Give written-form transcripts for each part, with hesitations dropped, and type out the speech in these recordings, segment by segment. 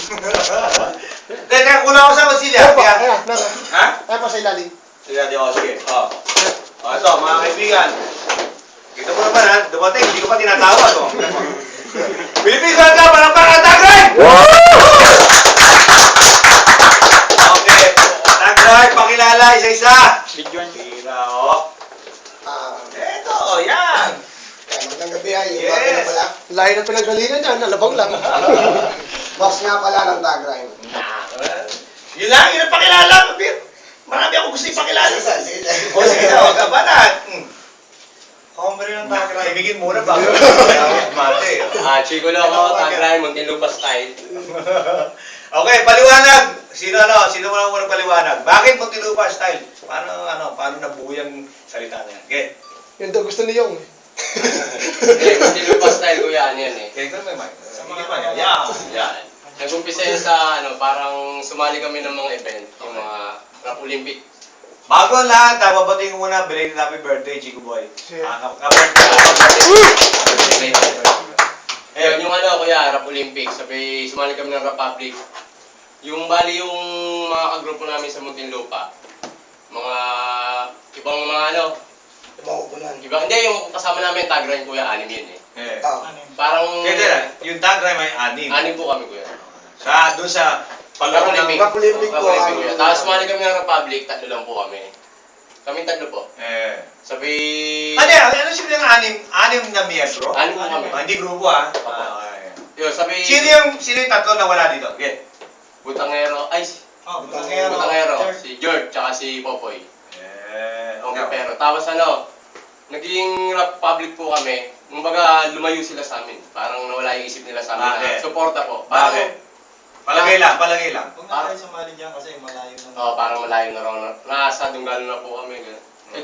Teka, kuna ako sa Masilya. Ayan, meron. Ha? Ayan pa sa ilalim. Sige, sige. Ito, mga kaibigan. Kita mo naman ha, dumating, hindi ko pa tinatawag. Philippines, ka, parang Tagay! Okay, Tagay, pakilala, isa-isa. Video yan. Tira, o. Eto, yan. Magandang gabi ay, Yes. pala. Layo ng pinagalingan niya, nalabang lang. Boss nga pala ng Tag Rhyme. Yun lang, yun ang pakilala. Marami ako gusto ipakilala. Sige. O sige na, huwag ka banat. Hombre ng Tagay. Ibigin muna bago. Mate. Chico Loco, Tagray, Muntinlupa style. Okay, paliwanag. Sino mo muna paliwanag? Bakit Muntinlupa style? Paano nabuo yung salita na yan? Okay. Yun daw gusto ni Yong. Muntinlupa style ko yan eh. Okay, kung may mic. Sa mga man yan. Yan. Nag-umpisa yun sa parang sumali kami ng mga event, yung mga rap Olympic. Bago ang lahat, babating ko muna, belated happy birthday, Chico Boy. Yeah. Ayun, yung kuya, rap Olympic, sabi, sumali kami ng Republic. Yung bali yung mga kagrupo namin sa Muntinlupa, mga ibang mga hindi, yung kasama namin, Tagray kuya, anim yun eh. Parang, Kaya yung Tagay may anim. anim po kami kuya. Doon sa palaro ng... Rap Olympic po. kuya. Tapos sumali kami ng Republic, tatlo lang po kami. Kaming tatlo po. Sabi... Ano sabi ng anim na miyembro? Anim po kami. Hindi grupo ah. Yun, sabi... Sino yung tatlo na wala dito? Okay. Butangero, Butangero, si George, tsaka si Popoy. Okay, pero tapos naging Republic po kami. Kumbaga, lumayo sila sa amin. Parang nawala yung isip nila sa amin. Bakit? Suporta po. Bakit? Palagay lang. Huwag na tayo sumali dyan kasi malayo na. Oo, parang malayo na raw. Nasa Dunggalo na po kami.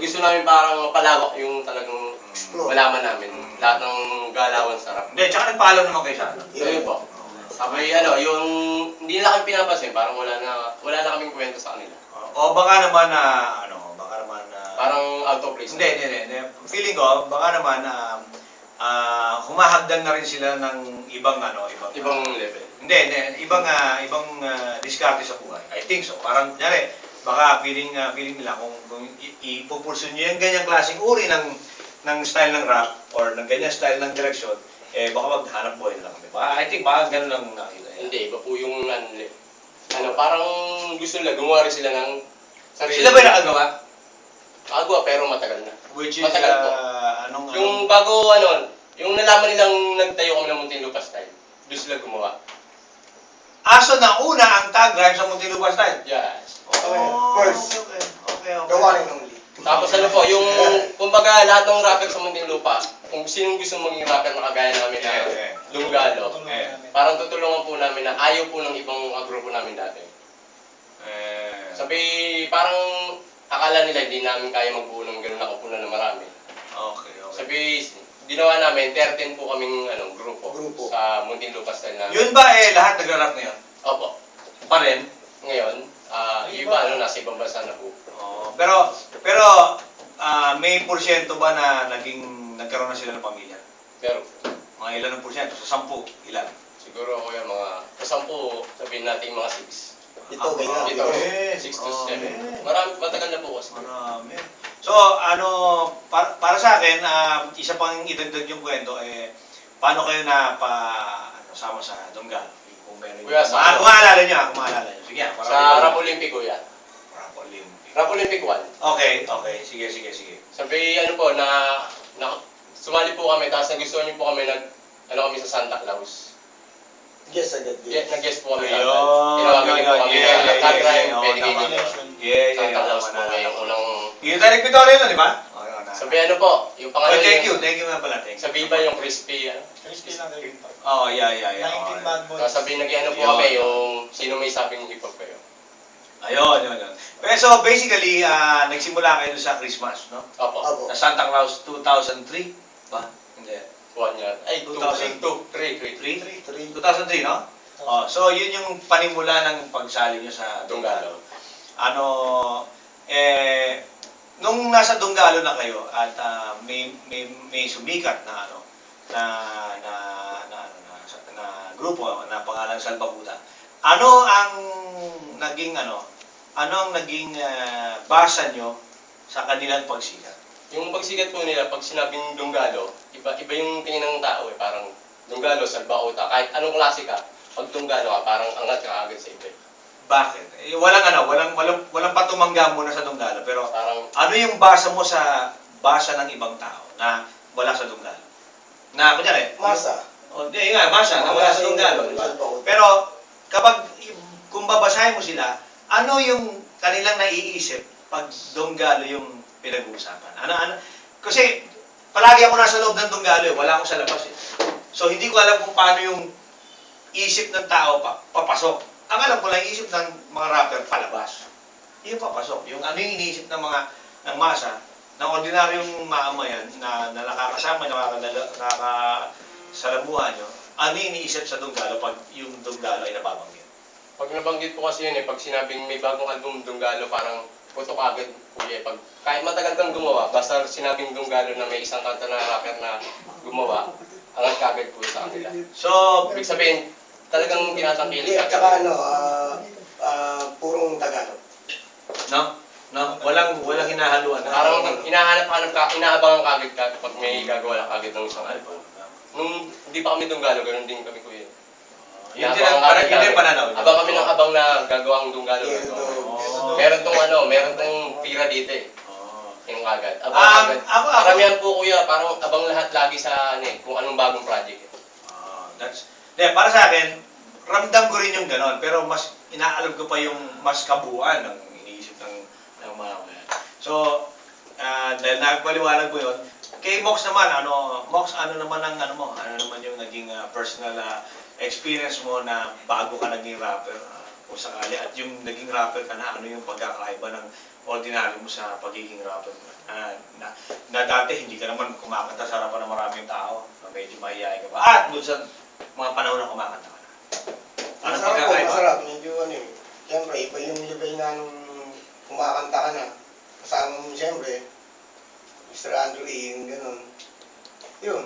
Gusto namin parang mapalawak yung talagang malaman namin. Lahat ng galawan sa rap. Hindi, tsaka nagpaalam naman kayo sa atin. Yun po. Sabi, yung hindi nila kami pinapansin, parang wala na kaming kwento sa kanila. O baka naman Parang out of place. Hindi. Feeling ko, baka naman humahagdan na rin sila ng ibang Ibang level. Hindi, ibang diskarte sa buhay. I think so. Parang baka feeling nila kung ipupulso niyo yung ganyang klaseng uri ng style ng rap or ng ganyang style ng direksyon, baka maghanap buhay nila kami. I think baka ganun lang nakita. Hindi, iba po yung parang gusto nila, gumawa rin sila ng sarili. Sila ba yung nakagawa? Nakagawa, pero matagal na. Which is, Matagal po. Yung bago, yung nalaman nilang nagtayo kami ng Muntinlupa style, doon sila gumawa. Aso na una ang tag rhyme sa Muntinlupa style? Yes. First. Okay. The one and only. Tapos yung, kumbaga lahat ng rapper sa Muntinlupa, kung sinong gusto maging rapper na kagaya namin na Dunggalo, parang tutulungan po namin na ayaw po ng ibang grupo namin dati. Sabi, parang akala nila hindi namin kaya magbuo ng ganun na kupunan na marami. Okay. Sabi, ginawa namin, 13 po kaming grupo sa Muntinlupa style namin. Yun ba lahat nagra-rap ngayon? Opo. Pa rin? Ngayon, iba nasa ibang bansa na po. Pero may porsyento ba na nagkaroon na sila ng pamilya? Pero, Mga ilan ng porsyento? Sa 10, ilan? siguro ako yung mga, kasampu, sabihin natin mga 6. Ito, ganyan. Ito, 6 to 7. Marami, matagal na po kasi. Marami. So, para sa akin, isa pang idagdag yung kwento, paano kayo sama sa Dunggalo? Kung meron Kuya, kung maalala nyo. Sige, Sa Rap Olympic ko yan. Rap Olympic. Rap Olympic 1. Okay. Sige. Sabi, sumali po kami, tapos nagustuhan niyo po kami, kami sa Santa Claus. Yes, agad. Nag-guest po kami. Ayun. Tinawagin niyo po kami Yeah, ng Tag Rhyme, yeah, dedicated tama. nation. Yeah. Santa Claus po kayo, yung unang... Yung tayo nagpitorin nun, di ba? Sabi, po, yung pangalan Thank you nga pala. Sa Viva yung crispy, Crispy lang kayo. Yeah. 19 bad boys. Tapos sabi, po Yun. kami, yung sino may sabing hip hop kayo. Ayun. So basically, nagsimula kayo sa Christmas, no? Opo. Sa Santa Claus 2003 ba? Hindi. 1 yan. Ay, 2000. 3. 2003, no? So yun yung panimula ng pagsali nyo sa Dunggalo. Nung nasa Dunggalo na kayo at may sumikat na grupo na pangalan Salbakuta, Ano ang naging basa nyo sa kanilang pagsikat? Yung pagsikat po nila, pag sinabing Dunggalo, iba yung tingin ng tao eh. Parang Dunggalo, salbakuta. Kahit anong klase ka, pag Dunggalo ka, parang angat ka agad sa iba. Bakit? Walang patumangga muna sa Dunggalo, pero Parang, ano yung basa mo sa basa ng ibang tao na wala sa Dunggalo? Na, kunyari, Masa. hindi nga, basa na wala sa Dunggalo, di ba? Pero, kung babasahin mo sila, ano yung kanilang naiisip pag Dunggalo yung pinag-uusapan? Kasi, palagi ako nasa loob ng Dunggalo eh, wala akong sa labas eh. So, hindi ko alam kung paano yung isip ng tao papasok. Ang alam ko lang, isip ng mga rapper palabas. Yung papasok. Yung ano yung iniisip ng ng masa, ng ordinaryong mamamayan na nakakasama, nakakasalamuhan nyo, ano yung iniisip sa Dunggalo pag yung Dunggalo ay nababanggit? pag nabanggit po kasi yun eh, pag sinabing may bagong album Dunggalo, parang putok agad po eh. Kahit matagal kang gumawa, basta sinabing Dunggalo na may isang kanta na rapper na gumawa, angat kagad po sa kanila. So, Ibig sabihin, talagang tinatangkilik Hindi, at saka purong Tagalog. no? Walang hinahaluan. Parang hinahanap-hanap ka, inaabangan kagad ka kapag may gagawa kagad ng isang album. Nung hindi pa kami Dunggalo, ganun din kami kuya. Yun din ang pananaw. Abang kami ng abang na gagawang Dunggalo. Oh. Meron tong pira dito eh. Oh. Yung agad. Abang agad. Ako. Karamihan po kuya, parang abang lahat lagi sa kung anong bagong project eh. Para sa akin, ramdam ko rin yung ganon, pero mas inaalam ko pa yung mas kabuuan ng iniisip ng mga yan. So, dahil nagpaliwanag ko yun, kay Mox naman, Mox, ano naman yung naging personal experience mo na bago ka naging rapper, kung sakali, at yung naging rapper ka na, ano yung pagkakaiba ng ordinary mo sa pagiging rapper mo? Na dati hindi ka naman kumakanta sa harapan ng maraming tao, na medyo mahihayin ka pa. At doon sa mga panahon na kumakanta ka na. Ano Masarap po, pagkakaiba? masarap. Medyo siyempre, iba yung level na nung kumakanta ka na. Kasama mo siyempre, Mr. Andrew E, yung gano'n. Yun,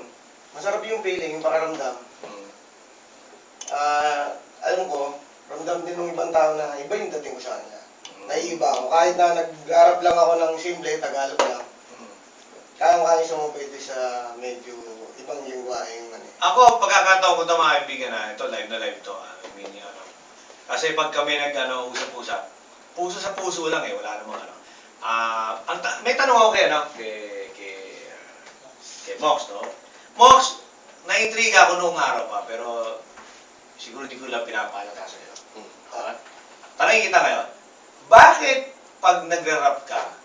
masarap yung feeling, yung pakiramdam. Hmm. Alam ko, ramdam din ng ibang tao na iba yung dating ko sa kanila. Naiiba ako. Kahit na nag-arap lang ako ng simple, Tagalog lang. Hmm. Kaya sumupit sa medyo ibang lingwahe yung Ako, pagkakataon ko ito mga kaibigan na, ito live na live ito. Kasi pag kami usap-usap, puso sa puso lang eh, wala namang may tanong ako kay Mox, no? Mox, na-intriga ako noong araw pa, pero siguro di ko lang pinapalata sa iyo. Tanongin kita ngayon, bakit pag nagre-rap ka,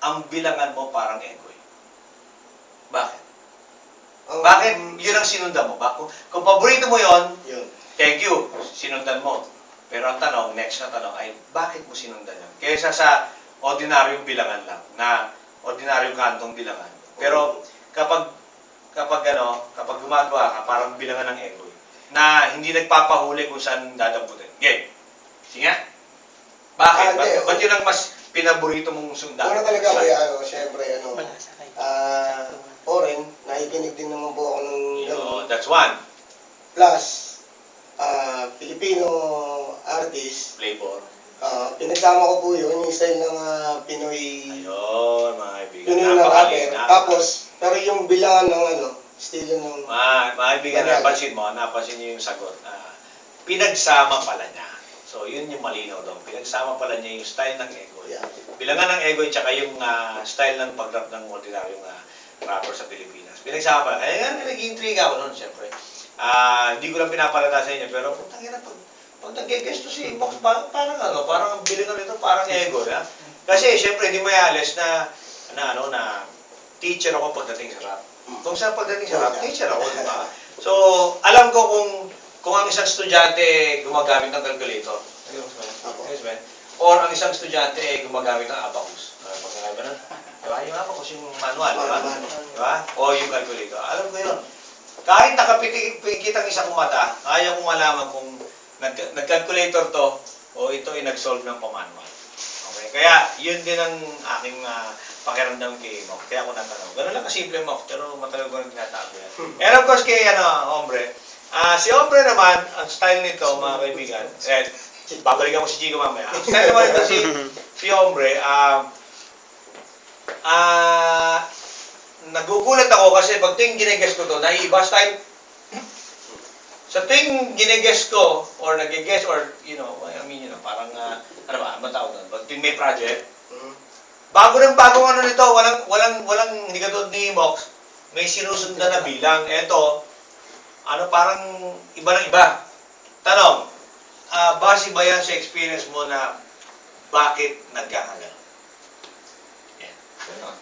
ang bilangan mo parang egoy? Bakit? Bakit yun ang sinundan mo? Kung paborito mo yon, Yun. thank you, sinundan mo. Pero ang tanong, next na tanong ay, bakit mo sinundan yun? Kaysa sa ordinaryong bilangan lang, na ordinaryong kantong bilangan. Pero kapag gumagawa ka, parang bilangan ng egoy, na hindi nagpapahuli kung saan dadamputin. Okay. Sige nga. Bakit? Ba't yun ang mas pinaborito mong sundan? Una talaga kaya, siyempre, Oren, nakikinig din naman po ako ng gano'n. That's one. Plus, Filipino artist, Flavor. pinagsama ko po yun, yung style ng Pinoy, Ayun, mga kaibigan. Pinoy na rapper. Tapos, pero yung bilangan ng estilo ng, Mga kaibigan, napansin niyo yung sagot. Pinagsama pala niya. So, yun yung malinaw doon. Pinagsama pala niya yung style ng Egoy. yeah. Bilangan ng Egoy, tsaka yung style ng pag-rap ng ordinaryong rapper sa Pilipinas. Pinagsama pala. Kaya nga, nag-intriga ako noon, siyempre. Hindi ko lang pinapalata sa inyo, pero putang ina, pag nag-guest to si Mox, parang ang bilangan nito, parang Egoy, ha? Kasi, siyempre, hindi mo ialis na teacher ako pagdating sa rap. Kung sa pagdating sa rap, teacher ako, di ba? So, alam ko kung ang isang estudyante gumagamit ng calculator, or ang isang estudyante gumagamit ng abacus. Pagkakaiba na, diba? Yung abacus, yung manual, diba? Diba? O yung calculator. Alam ko yun. Kahit nakapikit ang isang mata, kaya kong malaman kung nag-calculator to, o ito ay nag-solve ng pamanual. Okay? Kaya, yun din ang aking pakiramdam kay Mox. Kaya ako natanong. Ganun lang kasimple, Mox, pero matagal ko rin tinatago yan. And of course, kay hombre, Si Ombre naman, ang style nito, mga kaibigan, babalikan ko si Chico mamaya. Ang style naman nito si Ombre, nagugulat ako kasi pag tuwing gine-guess ko to, naiiba style. Sa tuwing gine-guess ko, or nag-guess, or, parang, ano ba, ang tawag doon? Pag tuwing may project, bago ano nito, walang, hindi katulad ni Mox, may sinusundan na bilang. Eto, parang iba ng iba. Tanong, base ba yan sa experience mo na bakit nagkakagano? Yan. Ganun.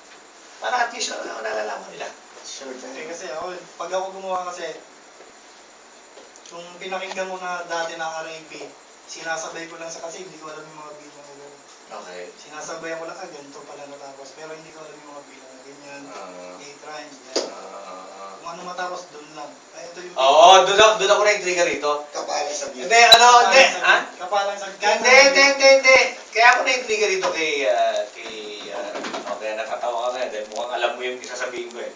Para at least nalalaman nila. Sure. Kasi ako, pag ako gumawa kasi, kung pinakinggan mo na dati na R&B, sinasabay ko lang kasi hindi ko alam yung mga bilang na gano'n. Okay. Sinasabayan ko lang, ganito pala natapos. Pero hindi ko alam yung mga bilang na ganyan, 8 rhymes, yan. Kung ano matapos, doon lang. Ay, ito yung... Oo, doon ako na-intriga rito. Kapalay sa view. Hindi, ha? Kapalang sa... Hindi. Kaya ako na-intriga dito kay okay, natatawa ka na, dahil mukhang alam mo yung sasabihin ko eh.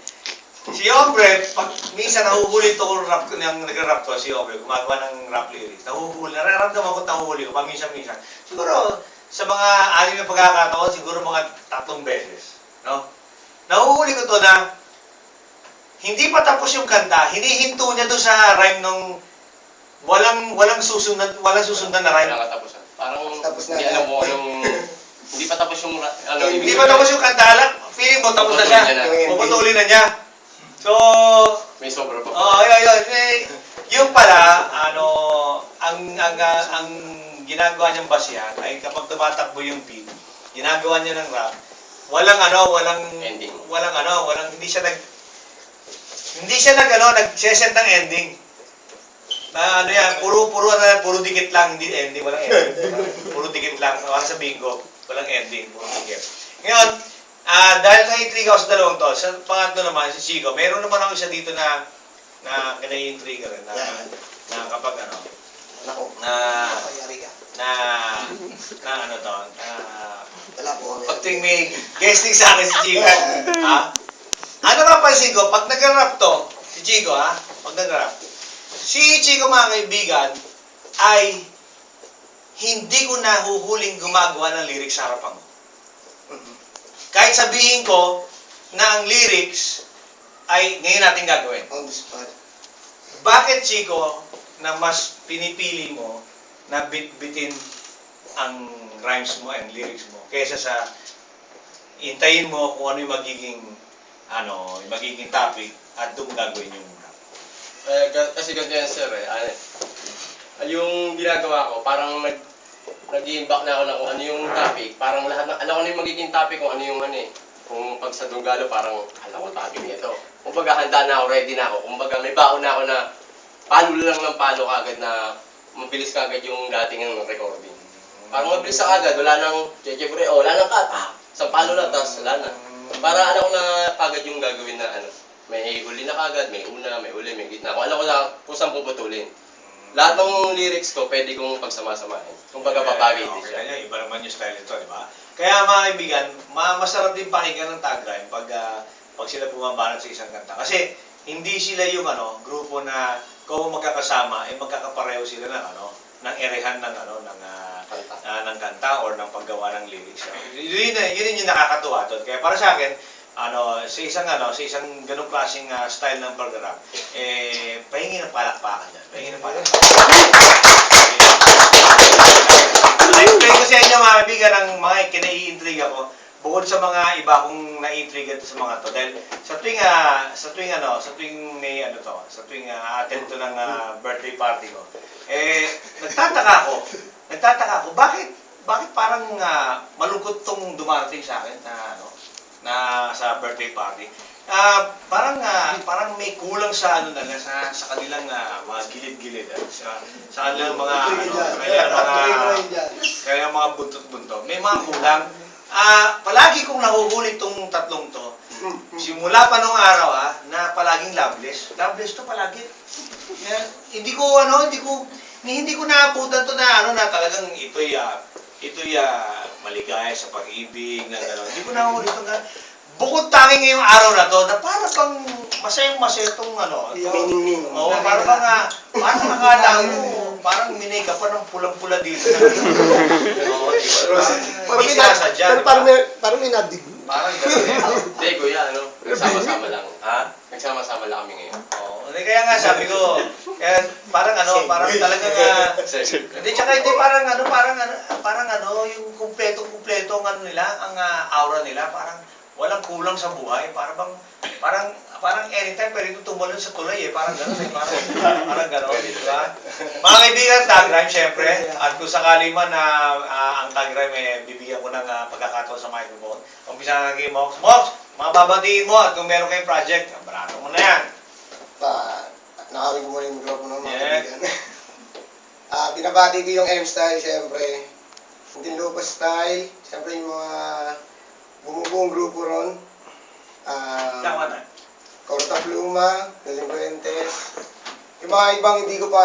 Si Ombre, pag minsan nahuhuli ito kung rap ng nag-rap to, si Ombre, gumagawa ng rap lyrics, nararamdaman ko nahuhuli ko, paminsan-minsan. Siguro, sa mga anim na pagkakataon, siguro mga 3 beses. No? Nahuhuli ko to na, hindi pa tapos yung kanta, hinihinto niya doon sa rhyme nung walang susundan na rhyme. Wala katapusan. Parang Tapos na. hindi alam mo yung... Hindi pa tapos yung... Hindi pa tapos yung kanta, feeling mo tapos na siya. Puputulin na niya. So, May sobra pa. yun. Yung pala, ang ginagawa niyang basihan ay kapag tumatakbo yung beat, ginagawa niya ng rap, walang Ending. hindi siya nag-session ng ending. Na puro dikit lang, hindi ending, walang ending. Puro dikit lang, wala sa bingo, walang ending, puro dikit. Ngayon, dahil na-intriga ako sa dalawang to, sa pangatlo naman, si Chico, meron naman ako isa dito na kinai-intriga rin, na kapag Nako. Payari ka. Wala po kami. pag tuwing may guesting sa akin si Chico, ano napansin ko, pag nag-rap to, si Chico pag nag-rap, si Chico mga kaibigan, ay hindi ko nahuhuling gumagawa ng lyrics sa harapan ko. Kahit sabihin ko na ang lyrics ay ngayon natin gagawin. On the spot. Bakit, Chico, na mas pinipili mo na bit-bitin ang rhymes mo and lyrics mo kaysa sa hintayin mo kung ano yung magiging topic at doon gagawin yung rap? Kasi ganito yan, sir yung ginagawa ko, parang nag-i-imbak na ako na kung ano yung topic. Parang lahat alam ko na yung magiging topic kung ano yung Kung pag sa Dunggalo, parang alam ko topic nito. Kumbaga handa na ako, ready na ako. Kumbaga may baon na ako na palo lang ng palo kagad na mabilis kagad yung dating ng recording. Parang mabilis na kagad, wala nang cheche-pre, wala nang cut. Isang palo lang, tapos wala na. Para alam ko na kagad yung gagawin na may huli na kagad, may una, may uli, may gitna. Kung alam ko na kung saan puputulin. Lahat ng lyrics ko, pwede kong pagsama-samahin. Kung baga babagay din siya. Iba naman yung style nito, di ba? Kaya mga kaibigan, masarap din pakinggan ng tag rhyme pag sila bumabanat sa isang kanta. Kasi hindi sila yung grupo na kung magkakasama, magkakapareho sila ng erehan ng kanta or ng paggawa ng lyrics. Yun yung nakakatuwa doon. Kaya para sa akin, sa isang ganung klaseng style ng pag-rap, pahingin ng palakpakan dyan. Pahingin ng palakpakan. Na-explain ko sa inyo mga kaibigan ang mga kinai-intriga ko, bukod sa mga iba kong na-intriga sa mga to. Dahil sa tuwing may sa tuwing attend to ng birthday party ko, nagtataka ako, bakit parang malungkot tong dumarating sa akin na sa birthday party. Parang may kulang sa sa kanilang mga gilid-gilid sa kanilang mga kanilang mga buntot-buntot. May mga kulang. Palagi kong nahuhuli tong tatlong to. Simula pa nung araw na palaging loveless. Loveless to palagi. Hindi ko naabutan to na talagang ito'y maligaya sa pag-ibig na gano'n. Hindi ko nahuli to bukod tanging ngayong araw na to, na para bang masayang-masaya itong ano. Meaning. Oo, parang parang akala mo, parang minay ka pa ng pulang-pula dito. Oo, di ba? Parang Hindi may sinasadya, di ba? parang may nadig. Parang gano'n. Hindi, kuya, nagsama-sama lang. Ha? Nagsama-sama lang kami ngayon. Oo. Kaya nga sabi ko, parang parang talagang, hindi, tsaka hindi, parang yung kumpleto ang ano nila, ang aura nila, parang walang kulang sa buhay, parang anytime pwede tumalon sa tulay parang gano'n parang gano'n, di ba? Mga kaibigan, Tag Rhyme, syempre, at kung sakali man na ang Tag Rhyme, bibigyan ko ng pagkakataon sa microphone. Umpisa na kay Mox. Mox, mababatiin mo at kung meron kayong project, barato mo na yan. Nakawin ko muna yung mikropono mga Yeah. kaibigan. Binabati ko yung M-Style, syempre. Yung Lucas Style, syempre yung mga bumubuong grupo ron. Tama na. Corta Pluma, Delinquentes. Yung mga ibang hindi ko pa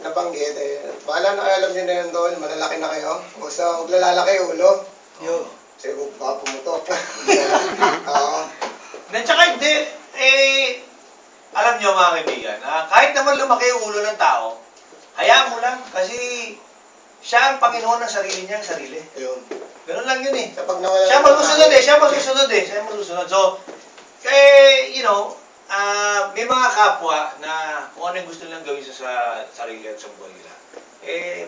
nabanggit bahala na kayo, alam nyo na yun doon, malalaki na kayo. Basta huwag lalaki ulo. Kasi huwag baka pumutok. Oo. Tsaka hindi, alam nyo mga kaibigan, kahit naman lumaki yung ulo ng tao, hayaan mo lang kasi siya ang Panginoon ng sarili niya, ang sarili. Ayun. Ganun lang yun eh. Kapag nawala Siya masusunod. So, may mga kapwa na kung ano yung gusto nilang gawin sa sarili at sa buhay nila.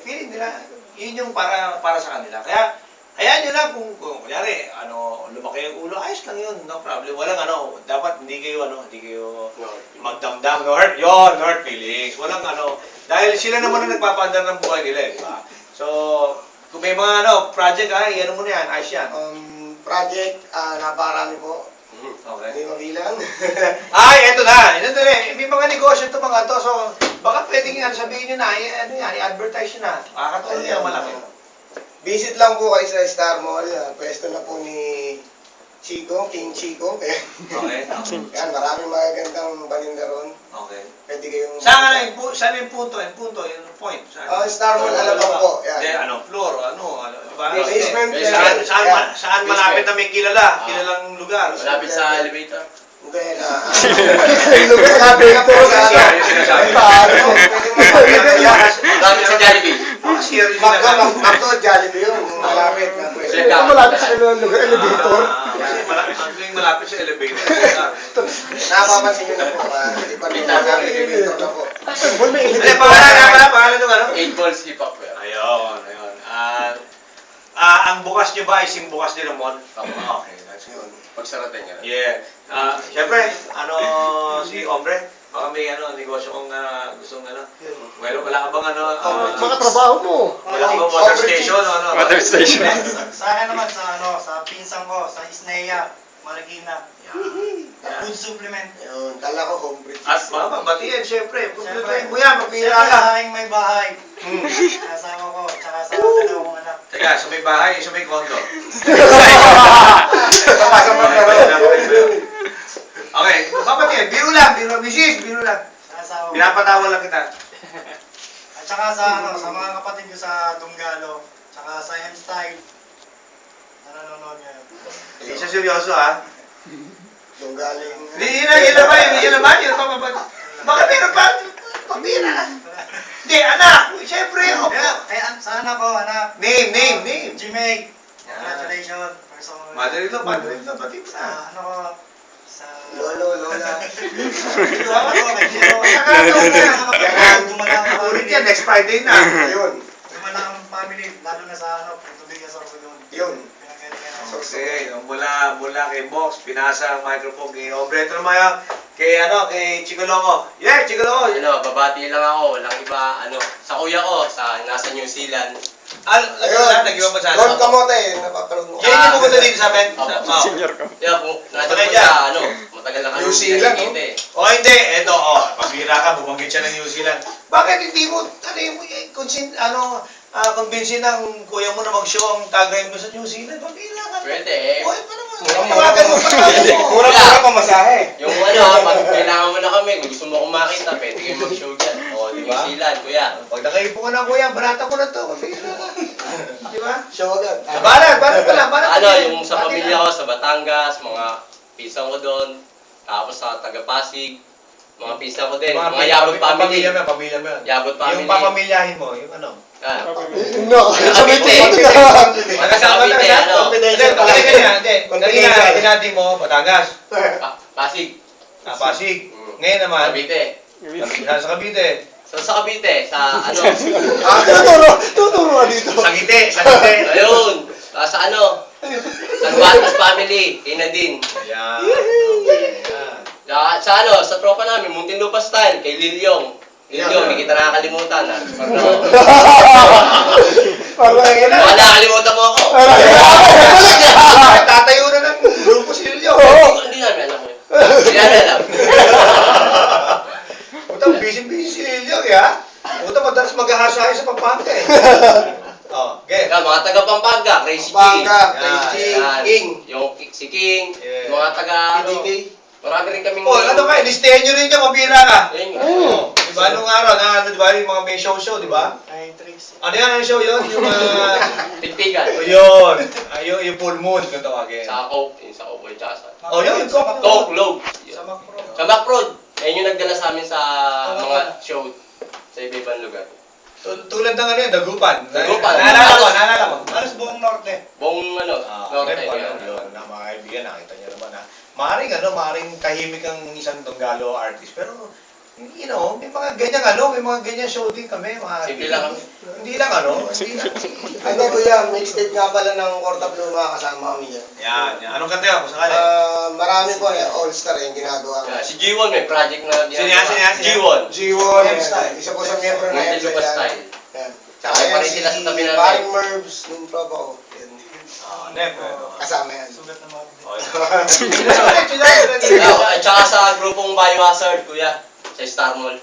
Feeling nila, yun yung para sa kanila. Kaya, hayaan nyo lang kung kunyari, lumaki yung ulo, ayos lang yun, no problem. Walang dapat hindi kayo magdamdam, no hurt feelings. Walang dahil sila naman ang nagpapandar ng buhay nila, di ba? So, kung may mga project, ano mo na yan, ayos yan. Project, napakarami po. Okay. Hindi mabilang. Ay, eto na. May mga negosyo ito mga to. So, baka pwedeng sabihin nyo na, i-advertise nyo na. Makakatulong yan malaki. Visit lang po kayo sa Star Mall. Pwesto na po ni Chico, King Chico. Okay. Yan, maraming magagandang paninda ron. Okay. Pwede kayong... Saan yung punto? Yung point? Star Mall, Alabang po. Yan. Hindi, floor, Basement. Saan malapit na may kilalang lugar? Malapit sa elevator. Hindi na. Sabi ito. Malapit sa Jollibee. Makto, Jollibee yun. Malapit na pwede. Malapit sa kanilang lugar, elevator. Malapit sa elevator. Napapansin nyo na po. Hindi pa rin elevator na po. Well, may Hindi, elevator. pangalan nung 8 balls hip-hop. Ayun. Ang bukas nyo ba is yung bukas ni Ramon? Okay, that's good. Pagsarating yan. Yeah. Siyempre, si Ombre, baka may negosyo kong gustong wala ka bang Mga trabaho mo. wala ka bang water station o Water station. Sa akin naman, sa pinsan ko, sa Isnea, Marikina. Food supplement. Ayun, kala ko homebrew. At mga pabatiyan, siyempre, Siyempre, mo yan, magpira siyempre, ka. sa aking may bahay. Sa asawa ko, tsaka sa dalawang anak. Teka, sa may bahay, sa may kondo. Okay, papatiyan, biro lang, misis, biro lang. Sa asawa ko. Pinapatawa lang kita. At saka sa mga kapatid ko sa Dunggalo, tsaka sa M-Style. Nanonood ngayon. Hindi siya seryoso ha. Yung galing... Hindi yun naman, yun pa. Baka meron pa, pabira. Hindi, anak, siyempre. Sa anak ko, anak. Name. Jimay. Congratulations. Mother-in-law, pati Sa pa. sa... Lolo, lola. Ulit yan, next Friday na. Yun. Dumalang family, lalo na sa Pagtubigan sa Rosagon. Yun. Pinagalingan ako. Okay, mula kay Box, pinasa ang microphone kay Obre. Ito naman kay Chico Loco. Yeah, Chico Loco. Babati lang ako. Walang iba, sa kuya ko, nasa New Zealand. Ayun. Don Kamote, napapanood mo. Yan yung pupunta dito sa amin. Senior ko. Kaya po, Patay nandun po dyan. sa, matagal na kami New Zealand, no? nakikita eh. O hindi, eto, pabira ka, bumanggit siya ng New Zealand. Bakit hindi mo, convince ng kuya mo na mag-show ang tagay mo sa New Zealand? Pabira ka. Pwede eh. Oy, pa naman. Mura-mura. Tawagan mo pa. Mura-mura pa masahe. Yung pag kailangan mo na kami, kung gusto mo akong makita, pwede kayo mag-show dyan. O, New Zealand, kuya. Pag nakaipo ka na kuya, barata ko na to. Pabira ka. Di ba? Show agad. Banat pa lang. Ano, yung sa pamilya ko, sa Batangas, mga pinsan ko doon, tapos sa taga-Pasig, mga pinsan ko din, mga Yabot family. Pamilya mo yan. Yabot family. Yung papamilyahin mo, yung ano. Ah. No, sabi ko. Cavite, ano. Kanina, binati mo, Batangas. Pasig. Pasig. Ngayon naman, Cavite. sa Cavite. Sa Cavite, sa ano. Tuturo dito. Sa Gite. Ayun. Sa ano. Sa Batas family, kay Nadine. Yan. Okay, yan. Sa ano, sa tropa namin, Muntinlupa style, kay Lilyong. Lilyong, hindi kita nakakalimutan ha. Wala, nakakalimutan mo ako. Tatayo na ng grupo si Lilio. Hindi namin alam mo yun. Hindi namin alam. Puta, busy si Lilio, ha? Puta, madalas mag-ahasahe sa Pampanga, eh. Oh, okay. Yan, mga taga Pampanga, Crazy King. Pampanga, Yan, Crazy Yan. King. Yung si King, Yeah. yung mga taga ano. PDK. Marami rin kaming... Oh, ano kayo, listahan nyo rin dyan, mabira ka. Ayun nga. Oh, di ba, nung araw, di ba, yung mga may show, di ba? Ay, tricks. Ano yan, ang show yun? Yung, Tigtigan. yun. Yung full moon, kung tawagin. Sa Coke, yung sa Coke, tsaka sa... Oh, yun, yung Coke. Coke, Load. Sa Macro. Sa Macprod. Ayun yung nagdala sa amin sa mga show sa iba-ibang lugar. Tulad ng ano yun, Dagupan. Dagupan. Naalala mo. Halos buong norte. Buong ano, norte. Yun, na mga kaibigan, nakita niyo naman ha. Maring tahimik ang isang Donggalo artist, pero you know, may mga ganyan show din kami. Simple lang kami. Hindi lang hindi lang. Ay, hindi kuya, mixtape nga pala ng Korta Pluma kasama kami dyan. Yan. Anong kanta yan, kung sakali? Marami po, all-star yung ginagawa ko. Si G1 may project na Sino? G1. G1, Style. isa po sa member ng Muntinlupa EDSA style. yan. Tsaka Tsaka pa rin yan sila sa tabi natin. Paring Merbs, yung tropa ko. Yan. Nep. Kasama yan. Sugat na mga. At saka sa grupong Biohazard, kuya. Sa Star Mall.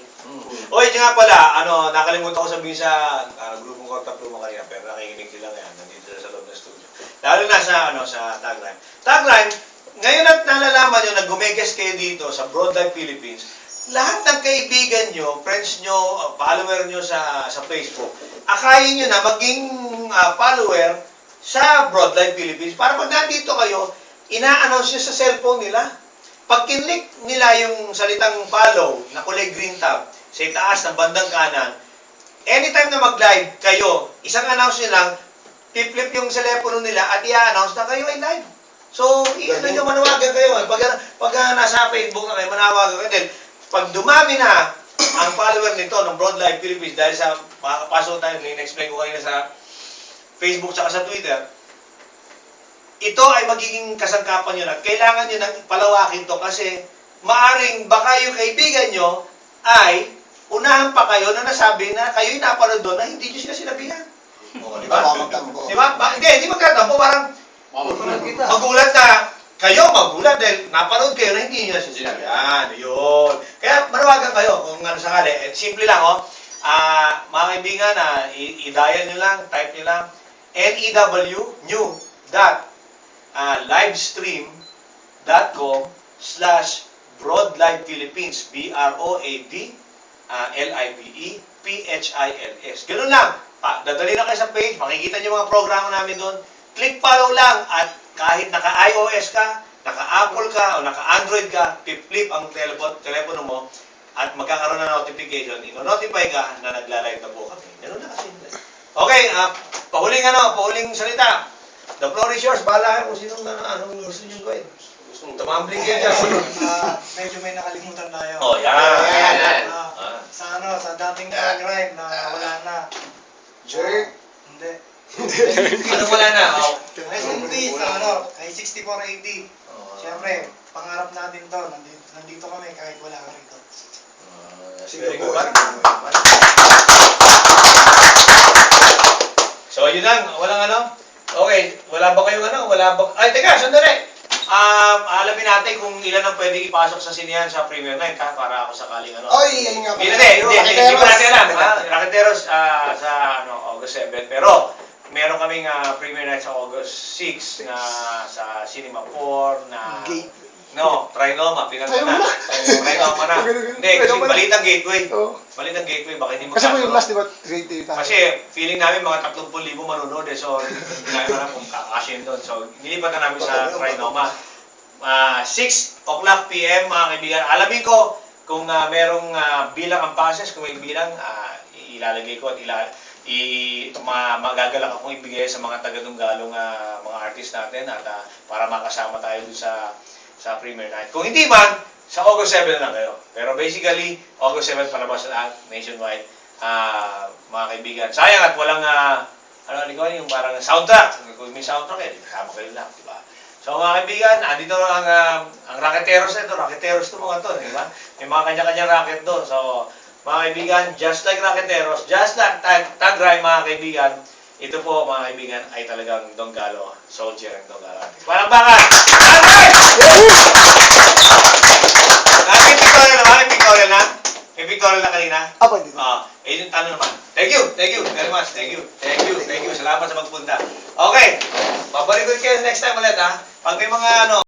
Oy, nga pala, nakalimutan ko sabihin sa grupong Korta Pluma kanina, pero nakikinig sila ngayon, nandito sila sa loob ng studio. Lalo na sa Tagline. Tagline, ngayon at nalalaman nyo na gumeges kayo dito sa BroadLife Philippines, lahat ng kaibigan nyo, friends nyo, follower nyo sa Facebook, akayin nyo na maging follower sa BroadLife Philippines para pag nandito kayo, ina-announce nyo sa cellphone nila. Pag kinlik nila yung salitang follow na kulay green tab sa itaas ng bandang kanan, anytime na mag-live kayo, isang announce nyo lang, flip yung telepono nila at i-announce na kayo ay live. So, manawagan kayo. Pag nasa Facebook na kayo, manawagan kayo. Then, pag dumami na ang follower nito ng BroadLife Philippines dahil sa makakapasok tayo, in-explain ko kanina sa Facebook at sa Twitter, ito ay magiging kasangkapan nyo na kailangan nyo nang palawakin to kasi maaring baka yung kaibigan nyo ay unahan pa kayo na nasabi na kayo'y napanood doon na hindi nyo sila sinabihan. O, di ba? Magtampo. Di ba? Hindi magkatampo. Parang magulat na magulat dahil napanood kayo na hindi nyo sila sinabihan. Yun. Kaya manawagan kayo kung ano sakali. Simple lang, mga kaibigan, i-dial nyo lang, type nyo lang, new.livestream.com/BroadLivePhilippines BroadLivePhilippines. Ganun lang. Dadali lang kayo sa page, makikita nyo mga programa namin doon. Click follow lang at kahit naka-iOS ka, naka-Apple ka, o naka-Android ka, flip ang telepono mo at magkakaroon ng notification, ino-notify ka na nagla-live na po kami. Ganun na kasi. Okay, pahuling salita. The floor is yours. Bahala kayo kung sinong anong gusto nyo gawin. Tumambling kayo dyan. Medyo may nakalimutan tayo. Oh, yan. Sa dating Tagline na wala na. Jerk. Hindi. Anong wala na? Ay, ay 6480. Siyempre, pangarap natin to. Nandito kami kahit wala ka rito. Very good. So, yun lang. Walang Okay, wala ba kayong Ay, teka, sandali. Alamin natin kung ilan ang pwede ipasok sa sinihan sa Premier Night, para ako sakaling Oy, ayun nga pala. Hindi ko natin alam. Raketeros sa August 7. Pero, meron kaming Premier Night sa August 6 na sa Cinema 4 na Gate. No, Trinoma, pinagana. Trinoma. Trinoma na. Hindi, kasi Trinoma na. Balitang Gateway. Oo. Balitang Gateway, baka hindi Kasi po yung last, magkakaroon. di ba, grade 3 tayo. Kasi feeling namin mga 30,000 manonood eh. So, hindi namin alam kung kakasyin doon. So, nilipat na namin sa Trinoma. 6 o'clock PM, mga kaibigan. Alamin ko kung merong bilang ang passes, kung may bilang, ilalagay ko at magagalak akong ibigay sa mga taga-Dunggalong mga artist natin at para makasama tayo dun sa premiere night. Kung hindi man, sa August 7 lang kayo. Pero basically, August 7 palabas na nationwide. Mga kaibigan, sayang at walang yung parang soundtrack. Kung may soundtrack kasama kayo lang, di ba? So mga kaibigan, andito ang Racketeros na ito. Racketeros ito mga to, di ba? May mga kanya-kanya racket doon. So, mga kaibigan, just like Racketeros, just like Tagray, mga kaibigan, ito po, mga kaibigan, ay talagang Donggalo, soldier ng Donggalo. Walang bakal! Tagray! May pictorial na? May pictorial na kanina? Apa, hindi. Yung tanong naman. Thank you very much. Thank you. Salamat sa magpunta. Okay, babalik ko kayo next time ulit ha. Pag may mga